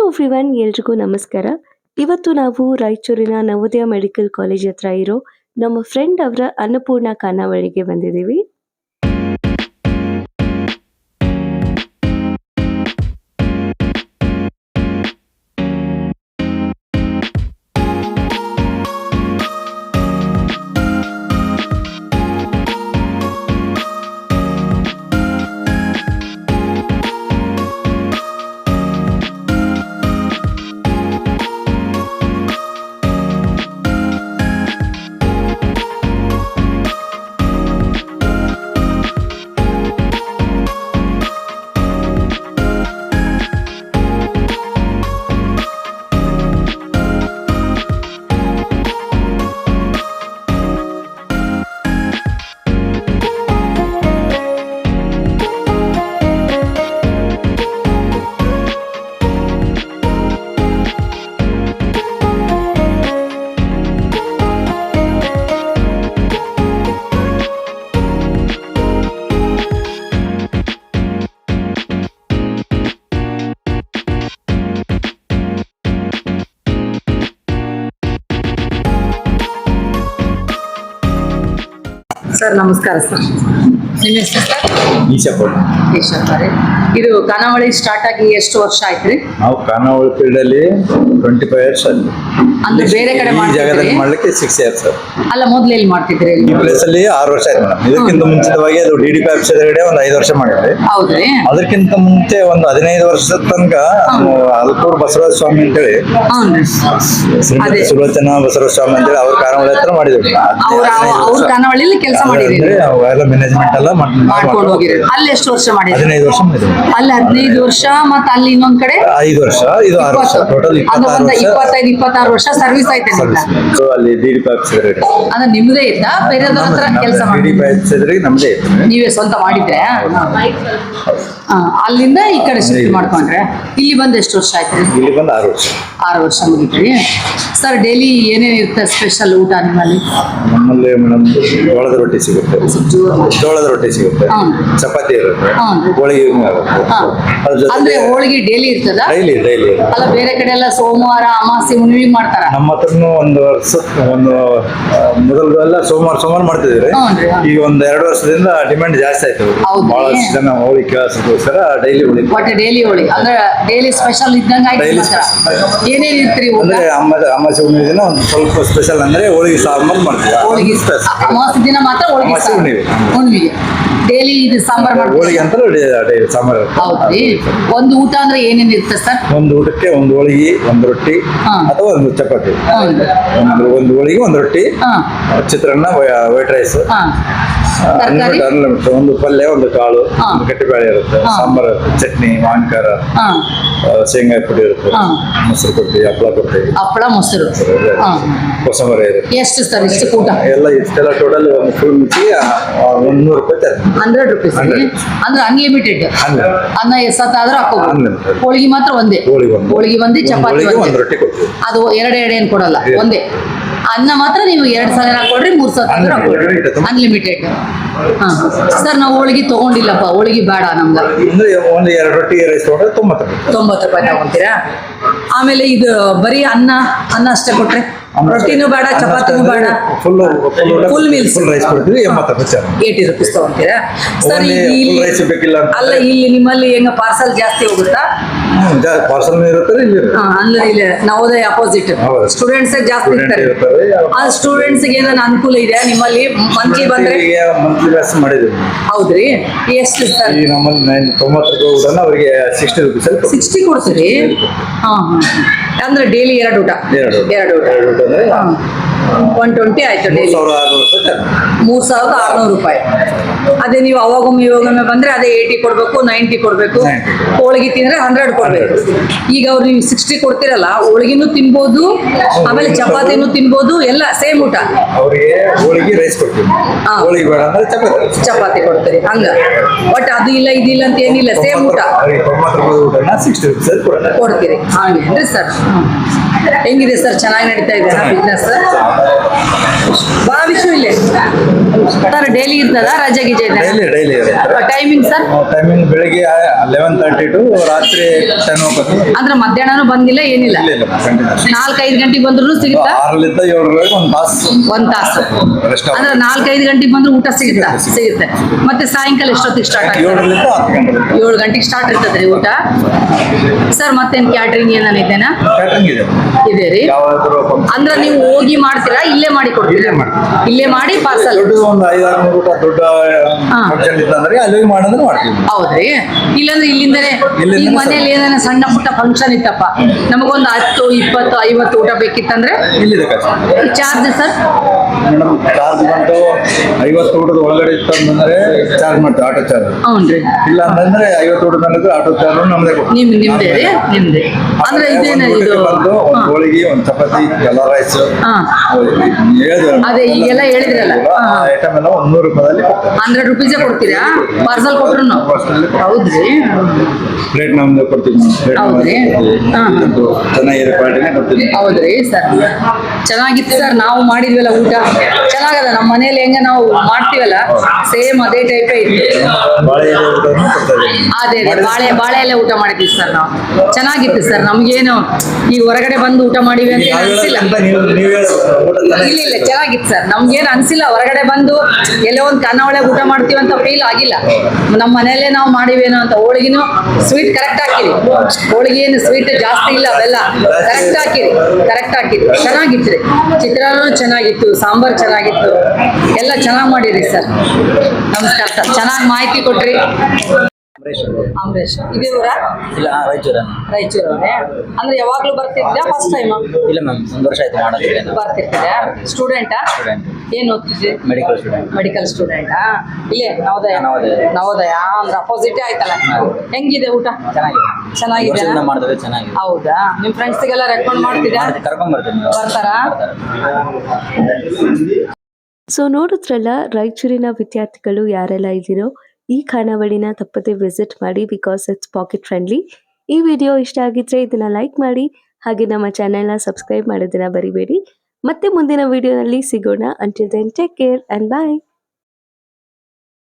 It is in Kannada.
ಎವ್ರಿವನ್, ಎಲ್ರಿಗೂ ನಮಸ್ಕಾರ. ಇವತ್ತು ನಾವು ರಾಯಚೂರಿನ ನವೋದಯ ಮೆಡಿಕಲ್ ಕಾಲೇಜ್ ಹತ್ರ ಇರೋ ನಮ್ಮ ಫ್ರೆಂಡ್ ಅವರ ಅನ್ನಪೂರ್ಣ ಖಾನಾವಳಿಗೆ ಬಂದಿದ್ದೀವಿ. ಸರ್ ನಮಸ್ಕಾರ ಸರ್. ನಿಮ್ಮ ಹೆಸರು ಸರ್? ಈಶಪ್ಪ. ಇದು ಖಾನಾವಳಿ ಸ್ಟಾರ್ಟ್ ಆಗಿ ಎಷ್ಟು ವರ್ಷ ಆಯ್ತು ರೀ? ನಾವು ಖಾನಾವಳಿ ಫೀಲ್ಡ್ ಅಲ್ಲಿ 25 years ಅಲ್ಲಿ. ಅಂದ್ರೆ ಬೇರೆ ಕಡೆ ಜಾಗದಲ್ಲಿ ಮಾಡ್ಲಿಕ್ಕೆ 6 years ಸರ್. ಅಲ್ಲ, ಮೊದ್ಲು ಎಲ್ಲಿ ಮಾಡ್ತಿದ್ರಿ? ಈ ಪ್ಲೇಸ್ ಅಲ್ಲಿ 6 ವರ್ಷ ಆಯ್ತು ಮೇಡಮ್. ಇದಕ್ಕಿಂತ ಮುಂಚಿತವಾಗಿ ಅದು DDP ಆಫೀಸ್ ಎದುರುಗಡೆ ಒಂದು 5 ವರ್ಷ ಮಾಡಿದ್ವಿ. ಹೌದ್ರಿ. ಅದಕ್ಕಿಂತ ಮುಂಚೆ ಒಂದು 15 ವರ್ಷದ ತನಕ ಅಲ್ಕೂರು ಬಸವರಾಜ ಸ್ವಾಮಿ ಅಂತೇಳಿ ಶ್ರೀಮತಿ ಸುಲೋಚನಾ ಬಸವರಾಜ ಸ್ವಾಮಿ ಅಂತೇಳಿ ಅವ್ರ ಖಾನಾವಳಿ ಹತ್ರ ಮಾಡಿದ್ವಿ. ಅವ್ರ ಖಾನಾವಳಿಯಲ್ಲಿ ಕೆಲಸ ಮಾಡಿದ್ರಿ? ಅವೆಲ್ಲ ಮ್ಯಾನೇಜ್ಮೆಂಟ್ ಎಲ್ಲ ಮಾಡ್ಕೊಂಡು ಹೋಗಿರಿ. ಅಲ್ಲಿ ಎಷ್ಟು ವರ್ಷ ಮಾಡಿದ್ರಿ? 15 ವರ್ಷ ಮಾಡಿದ್ವಿ. ಅಲ್ಲಿ 15 ವರ್ಷ, ಮತ್ತೆ ಅಲ್ಲಿ ಇನ್ನೊಂದ್ ಕಡೆ 5 ವರ್ಷ, ಇದು 6 ವರ್ಷ, ಟೋಟಲ್ 25-26 ವರ್ಷ ಸರ್ವಿಸ್ ಐತೆ. ಅಲ್ಲಿ DDP ಆಫೀಸ್ ಎದುರುಗಡೆ ಅಂದ್ರೆ ನಿಮ್ದೇ ಇತ್ತಾ ಬೇರೆಯವ್ರ ಹತ್ರ ಕೆಲಸ ಮಾಡಿ? DDP ಆಫೀಸ್ ಎದುರಿಗೆ ನಮ್ದೇ ಇತ್ತು. ನೀವೇ ಸ್ವಂತ ಮಾಡಿದ್ರೆ? ಅಲ್ಲಿಂದ ಈ ಕಡೆ ಶಿಫ್ಟ್ ಮಾಡ್ಕೊಂಡ್ರೆ ಇಲ್ಲಿ ಬಂದು ಎಷ್ಟು ವರ್ಷ ಆಯ್ತು? ಇಲ್ಲಿ ಬಂದು 6 ವರ್ಷ. 6 ವರ್ಷ ಮುಗಿತ್ರಿ. ಸರ್ ಡೈಲಿ ಏನೇನು ಇರುತ್ತೆ ಸ್ಪೆಷಲ್ ಊಟ ನಿಮ್ಮಲ್ಲಿ? ನಮ್ಮಲ್ಲಿ ಮೇಡಮ್ ಜೋಳದ ರೊಟ್ಟಿ ಸಿಗುತ್ತೆ, ಚಪಾತಿ ಇರುತ್ತೆ, ಹೋಳಿಗೆ ಇರುತ್ತೆ. ಅಂದ್ರೆ ಹೋಳಿಗೆ ಡೈಲಿ ಇರ್ತದ? ಡೈಲಿ ಅಲ್ಲ, ಬೇರೆ ಕಡೆ ಎಲ್ಲ ಸೋಮವಾರ ಅಮಾವಾಸ್ಯೆ ಹುಣ್ಣಿಮೆ ಮಾಡ್ತಾರ. ನಮ್ಮ ಹತ್ರನು ಒಂದು ಮೊದಲೆಲ್ಲ ಸೋಮವಾರ ಮಾಡ್ತಿದ್ರಿ. ಈಗ ಒಂದ್ 2 ವರ್ಷದಿಂದ ಡಿಮ್ಯಾಂಡ್ ಜಾಸ್ತಿ ಆಯ್ತು. ಬಹಳಷ್ಟು ಜನ ಹೋಳಿಗೆ ಕೇಳಿಸೋದಕ್ಕೋಸ್ಕರ ಡೈಲಿ ಹೋಳಿಗೆ ಅಂದ್ರೆ ಡೈಲಿ ಸ್ಪೆಷಲ್ ಇದ್ದಂಗ ಏನೇನ್ ಇರ್ತೀರಿ? ಅಂದ್ರೆ ಅಮಾವಾಸ್ಯೆ ಹುಣ್ಣಿಮೆ ದಿನ ಒಂದು ಸ್ವಲ್ಪ ಸ್ಪೆಷಲ್ ಅಂದ್ರೆ ಹೋಳಿಗೆ ಸಾಂಬಾರ್ ಮಾಡ್ತೀವಿ. ಅಮಾವಾಸ್ಯೆ ದಿನ ಮಾತ್ರ ಹುಣ್ಣಿಮೆಗೆ ಡೈಲಿ ಇದು ಸಾಂಬಾರ್ ಮಾಡ್ತೀವಿ. ಹೋಳಿಗೆ ಅಂತ ಡೈಲಿ ಸಾಂಬಾರ್. ಹೌದ್ರಿ. ಒಂದು ಊಟ ಅಂದ್ರೆ ಏನೇನ್ ಇರುತ್ತೆ ಸರ್? ಒಂದು ಊಟಕ್ಕೆ ಒಂದು ಹೋಳಿಗೆ, ಒಂದು ರೊಟ್ಟಿ ಅಥವಾ ಒಂದು ಚಪಾತಿ, ಒಂದು ಹೋಳಿಗೆ, ಒಂದು ರೊಟ್ಟಿ, ಚಿತ್ರಾನ್ನ, ವೈಟ್ ರೈಸ್, ಒಂದು ಪಲ್ಯ, ಒಂದು ಕಾಳು, ಒಂದು ಗಟ್ಟಿಬೇಳೆ ಇರುತ್ತೆ, ಸಾಂಬಾರ್, ಚಟ್ನಿ, ಮಾವಿನಕಾರ, ಶೇಂಗಾ ಪುಡಿ ಇರುತ್ತೆ, ಮೊಸರು ಕೊಡ್ತೀವಿ, ಹಪ್ಪಳ ಮೊಸರು, ಕೋಸಂಬರಿ ಇರುತ್ತೆ. ಎಷ್ಟು ಸರ್ ಇಷ್ಟು ಊಟ? ಇಷ್ಟೆಲ್ಲ ಟೋಟಲ್ ಒಂದು ಫುಲ್ ಮಿಚ್ಚಿ 100 ರೂಪಾಯಿ. 100 ರೂಪೀಸ್ ಅಂದ್ರೆ ಅನ್ಲಿಮಿಟೆಡ್. ಅನ್ನ ಎಷ್ಟಾದ್ರೂ ಹಾಕೋಬಹುದು. ಹೋಳಿಗೆ ಮಾತ್ರ ಒಂದೇ, ಹೋಳಿಗೆ ಒಂದೇ, ಚಪಾತಿ ಒಂದೇ, ಅದು ಎರಡು ಏನ್ ಕೊಡಲ್ಲ, ಒಂದೇ. ಅನ್ನ ಮಾತ್ರ ನೀವು 2 ಸಲ ಹಾಕೊಡ್ರಿ, 3 ಸಲ ಅನ್ಲಿಮಿಟೆಡ್. ಸರ್ ನಾವು ಹೋಳಿಗೆ ತಗೊಂಡಿಲ್ಲಪ್ಪ, ಹೋಳಿಗೆ ಬೇಡ ನಮ್ಗೆ. ಒಂದು 2 ರೊಟ್ಟಿ ರೈಸ್ ತಗೊಂಡ್ರೆ 90 ರೂಪಾಯಿ ತಗೊಂತೀರಾ? ಆಮೇಲೆ ಇದು ಬರೀ ಅನ್ನ ಅಷ್ಟೇ ಕೊಟ್ರೆ, ರೊಟ್ಟಿನೂ ಬೇಡ, ಚಪಾತಿನೂ ಬೇಡ, ಫುಲ್ ಮೀಲ್ಸ್ ರೈಸ್ ಕೊಡ್ತೀವಿ, 80 ರೂಪೀಸ್ ತಗೊಂತೀರಾ? ಸರ್ ಅಲ್ಲ, ಇಲ್ಲಿ ನಿಮ್ಮಲ್ಲಿ ಹೆಂಗ ಪಾರ್ಸಲ್ ಜಾಸ್ತಿ ಹೋಗುತ್ತಾ? ಪಾರ್ಸಲ್ ಇರುತ್ತೆ. ಅಂದ್ರೆ ಇಲ್ಲಿ ನವೋದಯ ಅಪೋಸಿಟ್ ಸ್ಟೂಡೆಂಟ್ಸ್ ಜಾಸ್ತಿ ಇರ್ತಾರೆ. ಆ ಸ್ಟೂಡೆಂಟ್ಸ್ ಏನಾನ ಅನುಕೂಲ ಇದೆ ನಿಮ್ಮಲ್ಲಿ? ಮಂತ್ಲಿ ಬಂದ್ರೆ ಮಾಡಿದ್ವಿ. ಹೌದ್ರಿ. ಎಷ್ಟು ಸರ್? ನಮ್ಮಲ್ಲಿ 90 ರೂಪಾಯಿ ಊಟನ ಅವರಿಗೆ 60 ರೂಪೀಸ್ 60 ಕೊಡ್ತೀರಿ? ಅಂದ್ರೆ ಡೈಲಿ 2 ಊಟ 120 ಆಯ್ತು. ಡೈಲಿ 3600 ರೂಪಾಯಿ. ಅದೇ ನೀವು ಅವಾಗೊಮ್ಮೆ ಬಂದ್ರೆ ಅದೇ 80 ಕೊಡ್ಬೇಕು, 90 ಕೊಡ್ಬೇಕು. ಹೋಳಿಗೆ ತಿಂದ್ರೆ 100 ಕೊಡ್ಬೇಕು. ಈಗ ಅವ್ರು ನೀವು 60 ಕೊಡ್ತಿರಲ್ಲ, ಹೋಳಿಗೆನೂ ತಿನ್ಬೋದು, ಆಮೇಲೆ ಚಪಾತಿನೂ ತಿನ್ಬೋದು, ಎಲ್ಲ ಸೇಮ್ ಊಟ. ಅವರಿಗೆ ಹೋಳಿಗೆ ರೈಸ್ ಕೊಡ್ತೀವಿ, ಹೋಳಿಗೆ ಬೇಡ ಅಂದ್ರೆ ಚಪಾತಿ ಕೊಡ್ತೀರಿ. ಹಂಗ ಬಟ್ ಅದು ಇಲ್ಲ ಇದಿಲ್ಲ ಅಂತ ಏನಿಲ್ಲ, ಸೇಮ್ ಊಟ 60 ರೂಪೀಸ್ ಕೊಡ್ತೀರಿ. ಹಾಗೇನ್ರಿ ಸರ್? ಹೆಂಗಿದೆ ಸರ್? ಚೆನ್ನಾಗಿ ನಡೀತಾ ಇದೆ ಬಿಸ್ನೆಸ್? ಬಾ ವಿಷಯ ಇಲ್ಲೇ ಸರ್ ಡೈಲಿ ಇರ್ತದ ರಜೆ ಗಿಜೆ ಡೈಲಿ ಇರುತ್ತೆ ಟೈಮಿಂಗ್ ಸರ್ ಟೈಮಿಂಗ್ ಬೆಳಿಗ್ಗೆ 11:30 ಟು ರಾತ್ರಿ 10 ಅಂದ್ರೆ ಮಧ್ಯಾಹ್ನನೂ ಬಂದಿಲ್ಲ ಏನಿಲ್ಲ ಇಲ್ಲ 4-5 ಗಂಟೆಗೆ ಬಂದ್ರು ಸಿಗುತ್ತಾ 6ರಿಂದ 7 ಒಂದು ತಾಸು ಒಂದ್ ತಾಸು ರೆಸ್ಟ್ ಅಂದ್ರೆ 4-5 ಗಂಟೆಗೆ ಬಂದ್ರೆ ಊಟ ಸಿಗುತ್ತೆ ಮತ್ತೆ ಸಾಯಂಕಾಲ ಎಷ್ಟೊತ್ತಿಗೆ ಸ್ಟಾರ್ಟ್ ಆಗ್ತದೆ 7ರಿಂದ 10 ಗಂಟೆ 7 ಗಂಟೆಗೆ ಸ್ಟಾರ್ಟ್ ಇರ್ತದೆ ರೀ ಊಟ ಸರ್ ಮತ್ತೇನ್ ಕ್ಯಾಟ್ರಿಂಗ್ ಏನಾನಿದ್ದೇನಾ ಕ್ಯಾಟರಿಂಗ್ ಇದೆ ಇದೆ ರೀ ಯಾವಾದ್ರೂ ಅಂದ್ರೆ ನೀವು ಹೋಗಿ ಮಾಡ್ತೀರಾ ಇಲ್ಲೇ ಮಾಡಿ ಕೊಡ್ತೀರಾ ಇಲ್ಲೇ ಮಾಡಿ ಪಾರ್ಸಲ್ ದೊಡ್ಡ ಒಂದು 500 ಊಟ ದೊಡ್ಡ ಫಂಕ್ಷನ್ ಇತ್ತಂದ್ರೆ ಅಲ್ಲಿ ಮಾಡಿದ್ರೆ ಮಾಡ್ತೀವಿ ಹೌದ್ರಿ ಇಲ್ಲಾಂದ್ರೆ ಇಲ್ಲಿಂದನೇ ಇಲ್ಲಿಂದನೇ ಈಗ ಮನೇಲಿ ಏನಾರ ಸಣ್ಣ ಪುಟ್ಟ ಫಂಕ್ಷನ್ ಇತ್ತಪ್ಪ ನಮಗೊಂದು 10, 20, 50 ಊಟ ಬೇಕಿತ್ತಂದ್ರೆ ಇಲ್ಲಿದೆ ಕಷ್ಟ ಚಾರ್ಜ್ ಸರ್ ಮೇಡಮ್ ಚಾರ್ಜ್ ಬಂದು 50 ಊಟದ ಒಳಗಡೆ ಇತ್ತಂದ್ರೆ ಚಾರ್ಜ್ ಮಾಡ್ತೀವಿ ಆಟೋ ಚಾರ್ಜ್ ಹೌನ್ರಿ ಇಲ್ಲ ಅಂತಂದ್ರೆ 50 ಊಟದ ಮೇಲೆ ಆಟೋ ಚಾರ್ಜ್ ನಮ್ದೇ ಕೊಡ್ತೀವಿ ನಿಮ್ದೇ ರೀ ನಿಮ್ದೇ ಅಂದ್ರೆ ಇದೇನ ಇದು ಬಂದು ಒಂದು ಹೋಳಿಗೆ ಒಂದು ಚಪಾತಿ ಎಲ್ಲ ರೈಸ್ ಹಾ ಅದೇ ಈಗೆಲ್ಲ ಹೇಳಿದ್ರಲ್ಲ ಐಟಮ್ ಎಲ್ಲ 100 ರೂಪಾಯಿದಲ್ಲಿ ಕೊಡ್ತಾರೆ 100 ರೂಪೀಸೇ ಕೊಡ್ತೀರಾ ಪಾರ್ಸಲ್ ಕೊಟ್ರು ಹೌದ್ರಿ ಪ್ಲೇಟ್ ನಮ್ದು ಕೊಡ್ತೀವಿ ಹೌದ್ರಿ ಹಾ ಚೆನ್ನಾಗಿದೆ ಕ್ವಾಲಿಟಿನೇ ಕೊಡ್ತೀವಿ ಹೌದ್ರಿ ಸರ್ ಚೆನ್ನಾಗಿತ್ತು ಸರ್ ನಾವು ಮಾಡಿದ್ವಲ್ಲ ಊಟ ಚೆನ್ನಾಗದ ನಮ್ಮ ಮನೇಲಿ ಹೆಂಗ ನಾವು ಮಾಡ್ತೀವಲ್ಲ ಸೇಮ್ ಅದೇ ಟೈಪೇ ಇತ್ತು ಬಾಳೆ ಎಲೆ ಊಟನೂ ಕೊಡ್ತಾರೆ ಅದೇ ಬಾಳೆ ಎಲೆ ಊಟ ಮಾಡಿದ್ವಿ ಸರ್ ನಾವು ಚೆನ್ನಾಗಿತ್ತು ಸರ್ ನಮ್ಗೇನು ಈಗ ಹೊರಗಡೆ ಬಂದು ಊಟ ಮಾಡಿವಿ ಅಂತ ಏನು ಅನ್ಸಿಲ್ಲ ಇಲ್ಲ ಚೆನ್ನಾಗಿತ್ತು ಸರ್ ನಮ್ಗೇನು ಅನ್ಸಿಲ್ಲ ಹೊರಗಡೆ ಬಂದು ಎಲ್ಲೋ ಒಂದು ಖಾನಾವಳಿ ಊಟ ಮಾಡ್ತೀವಿ ಅಂತ ಫೀಲ್ ಆಗಿಲ್ಲ ನಮ್ಮ ಮನೆಯಲ್ಲೇ ನಾವು ಮಾಡಿವೇನೋ ಅಂತ ಹೋಳಿಗೆನು ಸ್ವೀಟ್ ಕರೆಕ್ಟ್ ಹಾಕಿರಿ ಹೋಳಿಗೆ ಏನು ಸ್ವೀಟ್ ಜಾಸ್ತಿ ಇಲ್ಲ ಅವೆಲ್ಲ ಕರೆಕ್ಟ್ ಹಾಕಿರಿ ಚೆನ್ನಾಗಿತ್ತು ರೀ ಚಿತ್ರಾನ್ನ ಚೆನ್ನಾಗಿತ್ತು ಸಾಂಬಾರ್ ಚೆನ್ನಾಗಿತ್ತು ಎಲ್ಲ ಚೆನ್ನಾಗಿ ಮಾಡಿರಿ ಸರ್ ನಮಸ್ಕಾರ ಸರ್ ಚೆನ್ನಾಗಿ ಮಾಹಿತಿ ಕೊಟ್ರಿ ಅಮರೇಶ್ ಇದೇ ಊರ ಇಲ್ಲ ರಾಯಚೂರು ಅಂದ್ರೆ ಯಾವಾಗ್ಲೂ ಬರ್ತಿದ್ದೆ ಫಸ್ಟ್ ಟೈಮ್ ಇಲ್ಲ ಮ್ಯಾಮ್ 1 ವರ್ಷ ಆಯ್ತು ಮಾಡೋದಿಲ್ಲ ಬರ್ತಿರ್ತಿದ್ದೆ ಸ್ಟೂಡೆಂಟಾ ಏನ್ ಓದ್ತಿದ್ದೆ ಮೆಡಿಕಲ್ ಸ್ಟೂಡೆಂಟಾ ಇಲ್ಲೇ ನವೋದಯ ಅಂದ್ರೆ ಅಪೋಸಿಟ್ ಆಯ್ತಲ್ಲ ಹೆಂಗಿದೆ ಊಟ ಚೆನ್ನಾಗಿದೆ ಮಾಡಿದ್ರೆ ಚೆನ್ನಾಗಿದೆ ಹೌದಾ ನಿಮ್ ಫ್ರೆಂಡ್ಸ್ಗೆಲ್ಲ ರೆಕಮೆಂಡ್ ಮಾಡ್ತಿದ್ಯಾ ಕರ್ಕೊಂಡ್ ಬರ್ತೀನಿ ಬರ್ತಾರಾ ಸೊ ನೋಡಿದ್ರಲ್ಲ ರಾಯಚೂರಿನ ವಿದ್ಯಾರ್ಥಿಗಳು ಯಾರೆಲ್ಲ ಇದ್ದೀರೋ ಈ ಖಾನಾವಳಿನ ತಪ್ಪದೆ ವಿಸಿಟ್ ಮಾಡಿ ಬಿಕಾಸ್ ಇಟ್ಸ್ ಪಾಕೆಟ್ ಫ್ರೆಂಡ್ಲಿ. ಈ ವಿಡಿಯೋ ಇಷ್ಟ ಆಗಿದ್ರೆ ಇದನ್ನ ಲೈಕ್ ಮಾಡಿ ಹಾಗೆ ನಮ್ಮ ಚಾನೆಲ್ನ ಸಬ್ಸ್ಕ್ರೈಬ್ ಮಾಡೋದನ್ನ ಬರಿಬೇಡಿ. ಮತ್ತೆ ಮುಂದಿನ ವಿಡಿಯೋನಲ್ಲಿ ಸಿಗೋಣ. Until then take care and bye.